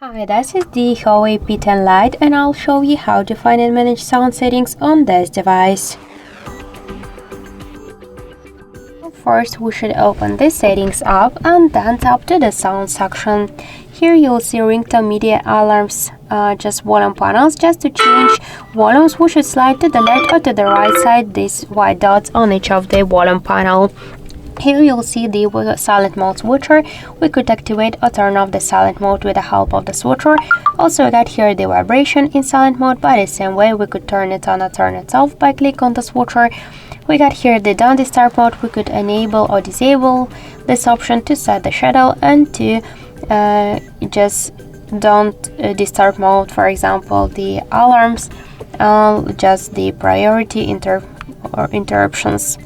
Hi, this is the HUAWEI P10 Lite and I'll show you how to find and manage sound settings on this device. First, we should open the settings app and then tap to the sound section. Here you'll see ringtone, media, alarms, just volume panels. Just to change volumes, we should slide to the left or to the right side these white dots on each of the volume panel. Here you'll see the silent mode switcher. We could activate or turn off the silent mode with the help of the switcher. Also we got here the vibration in silent mode. By the same way, we could turn it on or turn it off by click on the switcher. We got here the don't disturb mode. We could enable or disable this option to set the shadow and to just don't disturb mode, for example the alarms, just the priority interruptions.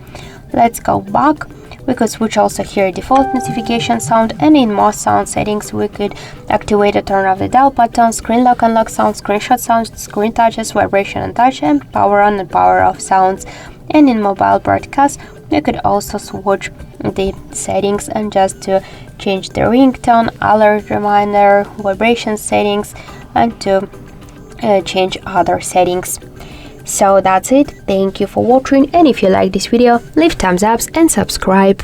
Let's go back. We could switch also here default notification sound, and in most sound settings we could activate or turn off the dial button, screen lock and lock sound, screenshot sound, screen touches, vibration and touch, and power on and power off sounds. And in mobile broadcast we could also switch the settings and just to change the ringtone, alert, reminder, vibration settings, and to change other settings. So that's it. Thank you for watching, and if you like this video, leave thumbs up and subscribe.